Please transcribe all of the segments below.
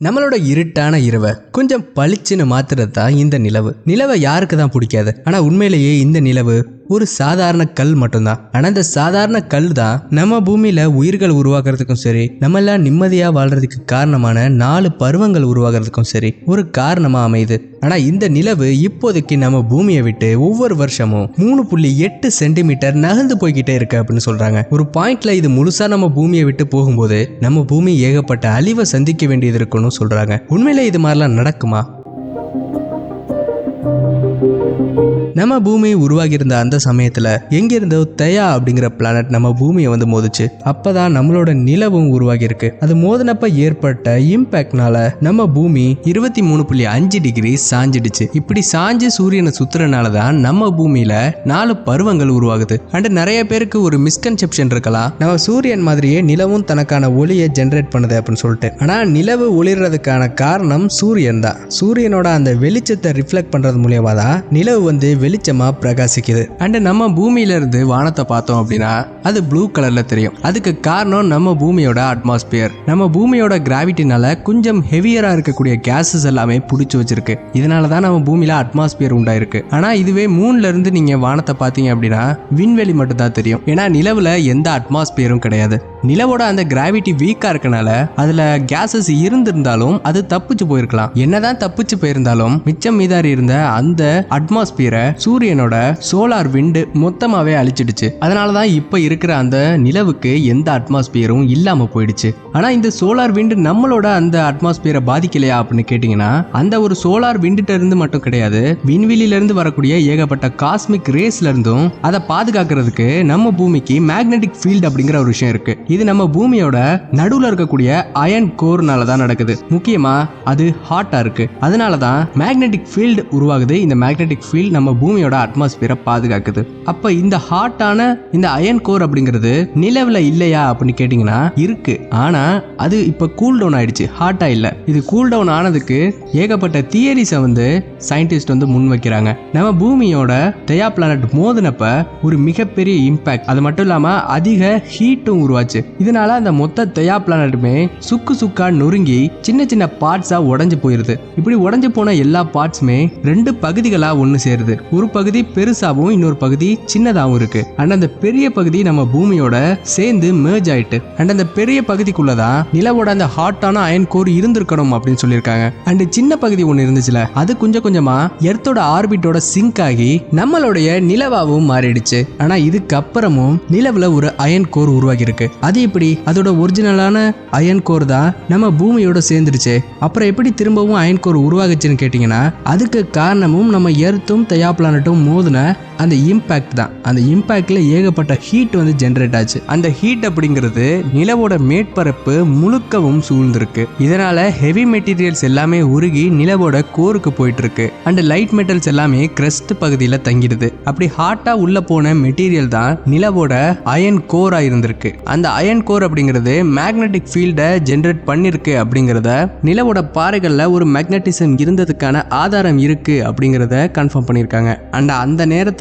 நம்மளோட இருட்டான இரவை கொஞ்சம் பளிச்சுன்னு மாத்துறது தான் இந்த நிலவு. நிலவை யாருக்கு தான் பிடிக்காது? ஆனா உண்மையிலேயே இந்த நிலவு ஒரு சாதாரண கல் மட்டும்தான். ஆனா இந்த சாதாரண கல் தான் நம்ம பூமியில உயிர்கள் உருவாக்குறதுக்கும் சரி, நம்ம எல்லாம் நிம்மதியா வாழ்றதுக்கு காரணமான 4 பருவங்கள் உருவாகிறதுக்கும் சரி ஒரு காரணமா அமையுது. ஆனா இந்த நிலவு இப்போதைக்கு நம்ம பூமியை விட்டு ஒவ்வொரு வருஷமும் 3.8 சென்டிமீட்டர் நகர்ந்து போய்கிட்டே இருக்கு அப்படின்னு சொல்றாங்க. ஒரு பாயிண்ட்ல இது முழுசா நம்ம பூமியை விட்டு போகும்போது நம்ம பூமி ஏகப்பட்ட அழிவை சந்திக்க வேண்டியது இருக்குன்னு சொல்றாங்க. உண்மையில இது மாதிரிலாம் நடக்குமா? நம்ம பூமி உருவாகி இருந்த அந்த சமயத்துல எங்கிருந்தோ தயா அப்படிங்கிற பிளானட் நம்ம பூமியை வந்து மோதிச்சு. அப்பதான் நம்மளோட நிலவும் உருவாகி இருக்கு. அது மோதினப்ப ஏற்பட்ட இம்பாக்ட்னால நம்ம பூமி 23.5 டிகிரி சாஞ்சிடுச்சு. இப்படி சாஞ்சு சூரியனை சுத்துறதுனாலதான் நம்ம பூமியில 4 பருவங்கள் உருவாகுது. அண்ட் நிறைய பேருக்கு ஒரு மிஸ்கன்செப்ஷன் இருக்கலாம், நம்ம சூரியன் மாதிரியே நிலவும் தனக்கான ஒளியை ஜென்ரேட் பண்ணுது அப்படின்னு சொல்லிட்டு. ஆனா நிலவு ஒளிர்றதுக்கான காரணம் சூரியன் தான். சூரியனோட அந்த வெளிச்சத்தை ரிஃப்ளெக்ட் பண்றது மூலியமா தான் நிலவு வந்து வெளிச்சமா பிரகாசிக்குது. அண்ட் நம்ம பூமியில இருந்து வானத்தை பார்த்தோம் அப்படின்னா அது ப்ளூ கலர்ல தெரியும். அதுக்கு காரணம் நம்ம பூமியோட அட்மாஸ்பியர். நம்ம பூமியோட கிராவிட்டினால கொஞ்சம் ஹெவியரா இருக்கக்கூடிய கேஸஸ் எல்லாமே பிடிச்சி வச்சிருக்கு. இதனாலதான் நம்ம பூமியில அட்மாஸ்பியர் உண்டாயிருக்கு. ஆனா இதுவே மூன்ல இருந்து நீங்க வானத்தை பார்த்தீங்க அப்படின்னா விண்வெளி மட்டும் தான் தெரியும். ஏன்னா நிலவுல எந்த அட்மாஸ்பியரும் கிடையாது. நிலவோட அந்த கிராவிட்டி வீக்கா இருக்கனால அதுல கேசஸ் இருந்திருந்தாலும் அது தப்பிச்சு போயிருக்கலாம். என்னதான் தப்பிச்சு போயிருந்தாலும் மிச்சம் மீதாரி இருந்த அந்த அட்மாஸ்பியரை சூரியனோட சோலார் விண்டு மொத்தமாவே அழிச்சிடுச்சு. அதனாலதான் இப்ப இருக்கிற அந்த நிலவுக்கு எந்த அட்மாஸ்பியரும் இல்லாம போயிடுச்சு. ஆனா இந்த சோலார் விண்டு நம்மளோட அந்த அட்மாஸ்பியரை பாதிக்கலையா அப்படின்னு கேட்டீங்கன்னா அந்த ஒரு சோலார் விண்டுட்ட இருந்து மட்டும் கிடையாது, விண்வெளியில இருந்து வரக்கூடிய ஏகப்பட்ட காஸ்மிக் ரேஸ்ல இருந்தும் அதை பாதுகாக்கிறதுக்கு நம்ம பூமிக்கு மேக்னெட்டிக் ஃபீல்ட் அப்படிங்கிற ஒரு விஷயம் இருக்கு. இது நம்ம பூமியோட நடுவுல இருக்கக்கூடிய அயன் கோர்னால தான் நடக்குது. முக்கியமா அது ஹாட்டா இருக்கு. அதனாலதான் மேக்னெட்டிக் ஃபீல்ட் உருவாகுது. இந்த மேக்னெட்டிக் ஃபீல்ட் நம்ம பூமியோட அட்மாஸ்பியரை பாதுகாக்குது. அப்ப இந்த ஹாட்டான இந்த அயன் கோர் அப்படிங்கிறது நிலவுல இல்லையா அப்படின்னு கேட்டீங்கன்னா இருக்கு. ஆனா அது இப்ப கூல் டவுன் ஆயிடுச்சு, ஹாட்டா இல்ல. இது கூல் டவுன் ஆனதுக்கு ஏகப்பட்ட தியரிஸை வந்து சயின்டிஸ்ட் வந்து முன் வைக்கிறாங்க. நம்ம பூமியோட தயா பிளானட் மோதினப்ப ஒரு மிகப்பெரிய இம்பாக்ட், அது மட்டும் இல்லாம அதிக ஹீட்டும் உருவாச்சு. இதனால அந்த மொத்த தயா பிளானட்டுமே சுக்கா நொறுங்கி சின்ன சின்ன பார்ட்ஸா உடைஞ்சு போயிருது. இப்படி உடைஞ்சு போன எல்லா பார்ட்ஸுமே 2 பகுதிகளா ஒன்னு சேருது. ஒரு பகுதி பெருசாவும் இன்னொரு பகுதி சின்னதாவும் இருக்கு. அண்ட் அந்த பெரிய பகுதி நம்ம பூமியோட சேர்ந்து மெர்ஜ் ஆயிட்டு அண்ட் அந்த பெரிய பகுதிக்குள்ளதான் நிலவோட அந்த ஹாட்டான அயன் கோர் இருந்திருக்கணும் அப்படின்னு சொல்லியிருக்காங்க. அண்ட் சின்ன பகுதி ஒன்னு இருந்துச்சுல அது கொஞ்சம் கொஞ்சமா எர்த்தோட ஆர்பிட்டோட சிங்க் ஆகி நம்மளுடைய நிலவாவும் மாறிடுச்சு. ஆனா இதுக்கப்புறமும் நிலவுல ஒரு அயன் கோர் உருவாகி இருக்கு. அது எப்படி? அதோட ஒரிஜினலான அயன் கோர் தான் நம்ம பூமியோட சேர்ந்துருச்சு. அப்புறம் எப்படி திரும்பவும் அயன் கோர் உருவாகுச்சுன்னு கேட்டீங்கன்னா அதுக்கு காரணமும் நம்ம எர்த்தும் தயா பிளானட்டும் மோதின அந்த இம்பாக்ட் தான். அந்த இம்பாக்ட்ல ஏகப்பட்ட ஹீட் வந்து ஜெனரேட் ஆச்சு. அந்த ஹீட் அப்படிங்கிறது நிலவோட மேற்பரப்பு முழுக்கவும் சூழ்ந்திருக்கு. இதனால ஹெவி மெட்டீரியல்ஸ் எல்லாமே உருகி நிலவோட கோருக்கு போயிட்டு இருக்கு. அண்ட் லைட் மெட்டல்ஸ் எல்லாமே கிரஸ்ட் பகுதியில தங்கிடுது. அப்படி ஹாட்டா உள்ள போன மெட்டீரியல் தான் நிலவோட அயன் கோரா இருந்திருக்கு. அந்த அயன் கோர் அப்படிங்கிறது மேக்னெட்டிக் ஃபீல்டை ஜெனரேட் பண்ணிருக்கு அப்படிங்கிறத நிலவோட பாறைகள்ல ஒரு மேக்னட்டிசம் இருந்ததுக்கான ஆதாரம் இருக்கு அப்படிங்கிறத கன்ஃபார்ம் பண்ணியிருக்காங்க. அண்ட் அந்த நேரத்துல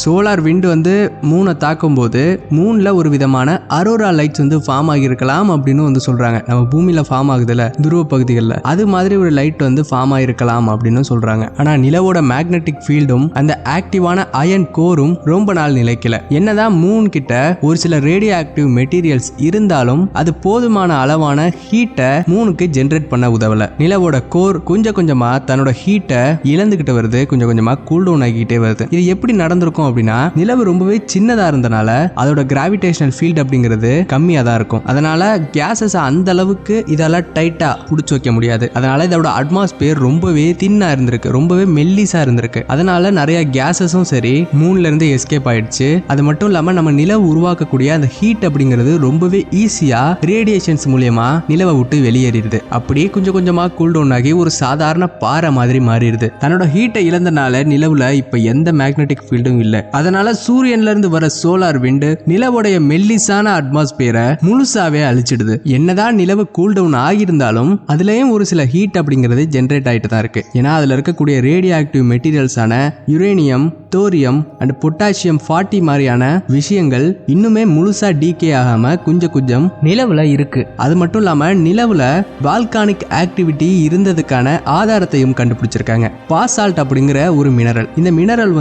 சோலார் விண்ட் வந்து மூனை தாக்கும் போது மூன்ல ஒரு விதமான அரோரா லைட்ஸ் வந்து ஃபார்ம் ஆகியிருக்கலாம் அப்படின்னு வந்து சொல்றாங்க. நம்ம பூமியில ஃபார்ம் ஆகுதுல துருவ பகுதிகளில், அது மாதிரி ஒரு லைட் வந்து ஃபார்ம் ஆகிருக்கலாம் அப்படின்னு சொல்றாங்க. ஆனா நிலவோட மேக்னெட்டிக் ஃபீல்டும் அந்த ஆக்டிவான அயன் கோரும் ரொம்ப நாள் நிலைக்கல. என்னதான் மூன் கிட்ட ஒரு சில ரேடியோ ஆக்டிவ் மெட்டீரியல்ஸ் இருந்தாலும் அது போதுமான அளவான ஹீட்டை மூனுக்கு ஜெனரேட் பண்ண உதவல. நிலவோட கோர் கொஞ்சம் கொஞ்சமா தன்னோட ஹீட்டை இழந்துகிட்டு வருது, கொஞ்சம் கொஞ்சமா கூல் டவுன் ஆகிட்டே வருது. இது எப்படி நடந்திருக்கும் அப்படின்னா நிலவு ரொம்பவே சின்னதா இருந்தனால அதோட கிராவிடேஷனல் ஃபீல்ட் அப்படிங்கிறது கம்மியா தான் இருக்கும். அதனால கேசஸ் அந்த அளவுக்கு இதெல்லாம் டைட்டா புடிச்சு வைக்க முடியாது. அதனால இதோட அட்மாஸ்பியர் ரொம்பவே தின்னா இருந்திருக்கு, ரொம்பவே மெல்லிசா இருந்திருக்கு. அதனால நிறைய கேசஸும் சரி மூன்ல இருந்து எஸ்கேப் ஆயிடுச்சு. அது மட்டும் இல்லாம நம்ம நிலவு உருவாக்கக்கூடிய அந்த ஹீட் அப்படிங்கிறது ரொம்பவே ஈஸியா ரேடியேஷன்ஸ் மூலியமா நிலவை விட்டு வெளியேறிடுது. அப்படியே கொஞ்சம் கொஞ்சமா கூல் டவுன் ஆகி ஒரு சாதாரண பாறை மாதிரி மாறிடுது. தன்னோட ஹீட்டை இழந்தனால நிலவுல இப்ப எந்த மேக்னெட்டிக் ஃபீல்டும் இல்ல. அதனால சூரியன்ல இருந்து வர சோலார் விண்ட் நிலவுடைய மெல்லிசான அட்மாஸ்பியரை முழுசாவே அழிச்சிடுது. என்னதான் நிலவு கூல் டவுன் ஆகியிருந்தாலும் அதுலயும் ஒரு சில ஹீட் அப்படிங்கிறது ஜெனரேட் ஆயிட்டு தான் இருக்கு. ஏன்னா அதுல இருக்கக்கூடிய ரேடியோ ஆக்டிவ் மெட்டீரியல்ஸான யுரேனியம், தோரியம் அண்ட் பொட்டாசியம் 40 மாதிரியான விஷயங்கள் இன்னுமே முழுசா டீகே ஆகாம கொஞ்சம் கொஞ்சம் நிலவுல இருக்கு. அது மட்டும் இல்லாம நிலவுல வால்கானிக் ஆக்டிவிட்டி இருந்ததுக்கான ஆதாரத்தையும் கண்டுபிடிச்சிருக்காங்க. பாசால்ட் அப்படிங்கிற ஒரு மினரல், இந்த மினரல்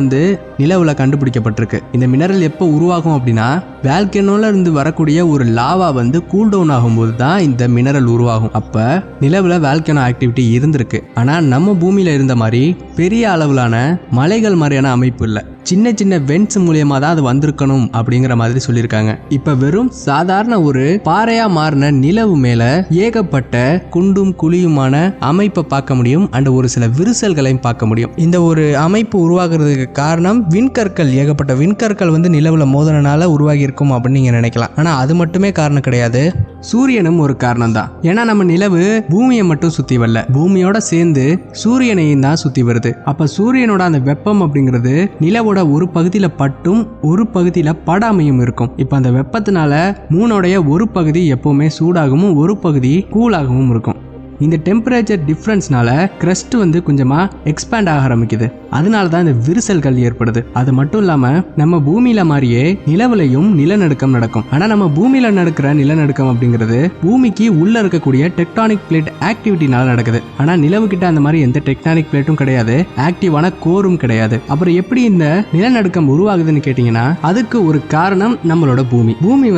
நிலவுல கண்டுபிடிக்கப்பட்டிருக்கு. இந்த மினரல் எப்போ உருவாகும் அப்படின்னா வால்கனோல இருந்து வரக்கூடிய ஒரு லாவா கூல் டவுன் ஆகும்போது தான் இந்த மினரல் உருவாகும். அப்ப நிலவுல வால்கனோ ஆக்டிவிட்டி இருந்திருக்கு. ஆனா நம்ம பூமியில இருந்த மாதிரி பெரிய அளவிலான மலைகள் மாதிரியான அமைப்பு இல்லை. சின்ன சின்ன வென்ட்ஸ் மூலியமா தான் அது வந்திருக்கணும் அப்படிங்கிற மாதிரி சொல்லியிருக்காங்க. இப்ப வெறும் சாதாரண ஒரு பாறையா மாறின நிலவு மேல ஏகப்பட்ட குண்டும் குழியுமான அமைப்பை பார்க்க முடியும். அண்ட் ஒரு சில விரிசல்களையும் பார்க்க முடியும். இந்த ஒரு அமைப்பு உருவாகிறதுக்கு காரணம் விண்கற்கள், ஏகப்பட்ட விண்கற்கள் நிலவுல மோதனால உருவாகி இருக்கும் அப்படின்னு நீங்க நினைக்கலாம். ஆனா அது மட்டுமே காரணம் கிடையாது, சூரியனும் ஒரு காரணம் தான். ஏன்னா நம்ம நிலவு பூமியை மட்டும் சுத்தி வரல, பூமியோட சேர்ந்து சூரியனையும் தான் சுத்தி வருது. அப்ப சூரியனோட அந்த வெப்பம் அப்படிங்கிறது நிலவோட ஒரு பகுதியில பட்டும் ஒரு பகுதியில படாமையும் இருக்கும். இப்ப அந்த வெப்பத்தினால மூணோடைய ஒரு பகுதி எப்பவுமே சூடாகவும் ஒரு பகுதி கூலாகவும் இருக்கும். இந்த டெம்பரேச்சர் டிஃப்ரென்ஸ்னால கிரஸ்ட் கொஞ்சமா எக்ஸ்பேண்ட் ஆக ஆரம்பிக்குது. அதனால தான் இந்த விரிசல்கள் ஏற்படுது. அது மட்டும் இல்லாம நம்ம பூமியில மாதிரியே நிலவுலையும் நிலநடுக்கம் நடக்கும். ஆனா நம்ம பூமியில நடக்கிற நிலநடுக்கம் அப்படிங்கிறது பூமிக்கு உள்ள இருக்கக்கூடிய டெக்டானிக் பிளேட் ஆக்டிவிட்டினால நடக்குது. ஆனா நிலவு கிட்ட அந்த மாதிரி எந்த டெக்டானிக் பிளேட்டும் கிடையாது, ஆக்டிவான கோரும் கிடையாது. அப்புறம் எப்படி இந்த நிலநடுக்கம் உருவாகுதுன்னு கேட்டீங்கன்னா அதுக்கு ஒரு காரணம் நம்மளோட பூமி. பூமி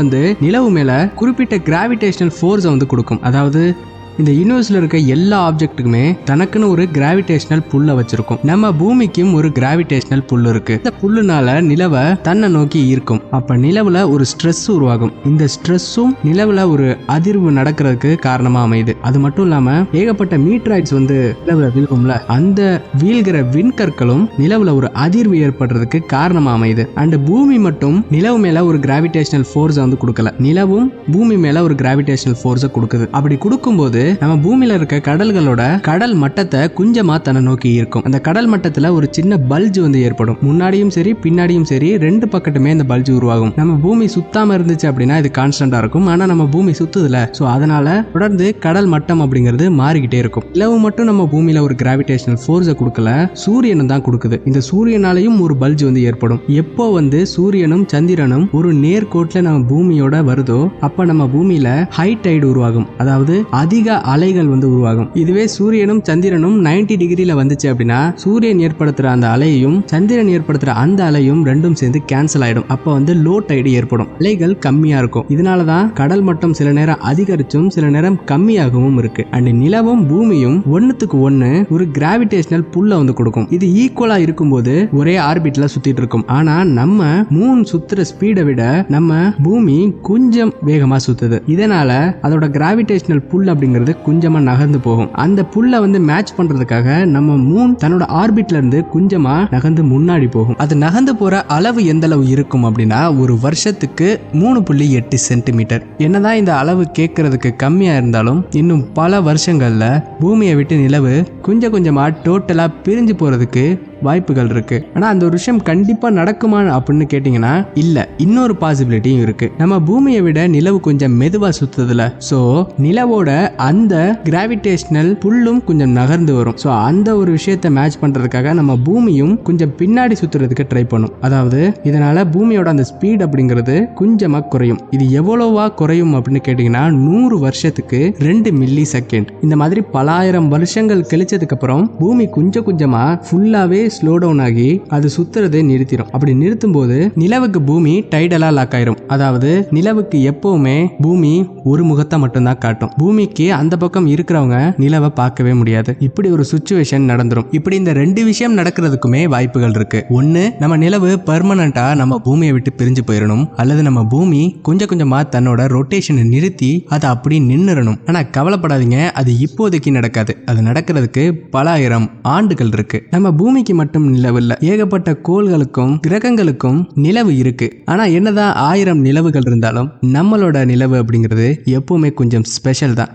நிலவு மேல குறிப்பிட்ட கிராவிடேஷனல் ஃபோர்ஸ் கொடுக்கும். அதாவது இந்த யூனிவர்ஸ்ல இருக்க எல்லா ஆப்ஜெக்ட்டுக்குமே தனக்குன்னு ஒரு கிராவிடேஷனல் புல்ல வச்சிருக்கும். நம்ம பூமிக்கும் ஒரு கிராவிடேஷனல் புல் இருக்கு. இந்த புல்லுனால நிலவை தன்னை நோக்கி ஈர்க்கும். அப்ப நிலவுல ஒரு ஸ்ட்ரெஸ் உருவாகும். இந்த ஸ்ட்ரெஸ்ஸும் நிலவுல ஒரு அதிர்வு நடக்கிறதுக்கு காரணமா அமையுது. அது மட்டும் இல்லாம ஏகப்பட்ட மீட்டராய்ட்ஸ் நிலவுல வீழ்கும்ல, அந்த வீழ்கிற விண்கற்களும் நிலவுல ஒரு அதிர்வு ஏற்படுறதுக்கு காரணமா அமையுது. அண்ட் பூமி மட்டும் நிலவு மேல ஒரு கிராவிடேஷனல் ஃபோர்ஸ் கொடுக்கல, நிலவும் பூமி மேல ஒரு கிராவிடேஷனல் ஃபோர்ஸை கொடுக்குது. அப்படி கொடுக்கும்போது நம்ம பூமியில இருக்க கடல்களோட கடல் மட்டத்தை கொஞ்சமா தன்னை நோக்கி இருக்கும். அந்த கடல் மட்டத்துல ஒரு சின்ன பல்ஜ் ஏற்படும். முன்னாடியும் சரி பின்னாடியும் சரி ரெண்டு பக்கத்துமே இந்த பல்ஜ் உருவாகும். நம்ம பூமி சுத்தாம இருந்துச்சு அப்படின்னா இது கான்ஸ்டன்டா இருக்கும். ஆனா நம்ம பூமி சுத்துதுல, சோ அதனால தொடர்ந்து கடல் மட்டம் அப்படிங்கிறது மாறிக்கிட்டே இருக்கும். நிலவு மட்டும் நம்ம பூமியில ஒரு கிராவிடேஷனல் ஃபோர்ஸை கொடுக்கல, சூரியனும் தான் கொடுக்குது. இந்த சூரியனாலையும் ஒரு பல்ஜ் ஏற்படும். எப்போ சூரியனும் சந்திரனும் ஒரு நேர்கோட்டில் நம்ம பூமியோட வருதோ அப்ப நம்ம பூமியில ஹை டைடு உருவாகும். அதாவது அதிக அலைகள் உருவாகும். இதுவே சூரியனும் சந்திரனும் 90 டிகிரில வந்துச்சு அப்படின்னா சூரியன் ஏற்படுத்துற அந்த அலையும் சந்திரன் ஏற்படுத்துற அந்த அலையும் ரெண்டும் சேர்ந்து கேன்சல் ஆயிடும். அப்ப லோ டைடு ஏற்படும், அலைகள் கம்மியா இருக்கும். இதனாலதான் கடல் மட்டம் சில நேரம் அதிகரிச்சும் சில நேரம் கம்மியாகவும் இருக்கு. அண்ட் நிலவும் பூமியும் ஒன்னுத்துக்கு ஒன்னு ஒரு கிராவிடேஷனல் புல்ல கொடுக்கும். இது ஈக்குவலா இருக்கும்போது ஒரே ஆர்பிட்ல சுத்திட்டு இருக்கும். ஆனா நம்ம மூன் சுத்துற ஸ்பீடை விட நம்ம பூமி கொஞ்சம் வேகமா சுத்துது. இதனால அதோட கிராவிடேஷனல் புல் அப்படிங்கிறது கொஞ்சமா நகர்ந்து போகும். அந்த புல்ல மேட்ச் பண்றதுக்காக நம்ம மூன் தன்னோட ஆர்பிட்ல இருந்து கொஞ்சமா நகர்ந்து முன்னாடி போகும். அது நகர்ந்து போற அளவு எந்த அளவு இருக்கும் அப்படின்னா ஒரு வருஷத்துக்கு 3.8 சென்டிமீட்டர். என்னதான் இந்த அளவு கேட்கறதுக்கு கம்மியா இருந்தாலும் இன்னும் பல வருஷங்கள்ல பூமியை விட்டு நிலவு கொஞ்சம் கொஞ்சமா டோட்டலா பிரிஞ்சு போறதுக்கு வாய்ப்புகள் இருக்கு. ஆனா அந்த ஒரு விஷயம் கண்டிப்பா நடக்குமா அப்படின்னு கேட்டீங்கன்னா இல்ல. இன்னொரு பாசிபிலிட்டியும் இருக்கு. நம்ம பூமியை விட நிலவு கொஞ்சம் மெதுவா சுத்துதுல, சோ நிலவோட அந்த கிராவிடேஷனல் புல்லும் கொஞ்சம் நகர்ந்து வரும். சோ அந்த ஒரு விஷயத்தை மேட்ச் பண்றதுக்காக நம்ம பூமியும் கொஞ்சம் பின்னாடி சுத்துறதுக்கு ட்ரை பண்ணும். அதாவது இதனால பூமியோட அந்த ஸ்பீட் அப்படிங்கிறது கொஞ்சமா குறையும். இது எவ்வளவா குறையும் அப்படின்னு கேட்டீங்கன்னா 100 வருஷத்துக்கு 2 மில்லி செகண்ட். இந்த மாதிரி பல ஆயிரம் வருஷங்கள் கழிச்சதுக்கு அப்புறம் பூமி கொஞ்சம் கொஞ்சமா ஃபுல்லாவே ஸ்லோ டவுன் ஆகி அது சுத்துறதை நிறுத்திடும். அப்படி நிறுத்தும் போது நிலவுக்கு பூமி டைடலா லாக் ஆயிரும். அதாவது நிலவுக்கு எப்பவுமே பூமி ஒரு முகத்தை மட்டும்தான் காட்டும். பூமிக்கு அந்த பக்கம் இருக்கிறவங்க நிலவை பார்க்கவே முடியாது. இப்படி ஒரு சிச்சுவேஷன் நடந்துரும். இப்படி இந்த ரெண்டு விஷயம் நடக்கிறதுக்குமே வாய்ப்புகள் இருக்கு. ஒன்னு, நம்ம நிலவு பெர்மனண்டா நம்ம பூமியை விட்டு பிரிஞ்சு போயிடணும். அல்லது நம்ம பூமி கொஞ்சம் கொஞ்சமா தன்னோட ரொட்டேஷனை நிறுத்தி அதை அப்படி நின்னுறணும். ஆனா கவலைப்படாதீங்க, அது இப்போதைக்கு நடக்காது. அது நடக்கிறதுக்கு பல ஆயிரம் ஆண்டுகள் இருக்கு. நம்ம பூமிக்கு மட்டும் நிலவு இல்ல, ஏகப்பட்ட கோள்களுக்கும் கிரகங்களுக்கும் நிலவு இருக்கு. ஆனா என்னதான் 1000 நிலவுகள் இருந்தாலும் நம்மளோட நிலவு அப்படிங்கிறது எப்பவுமே கொஞ்சம் ஸ்பெஷல் தான்.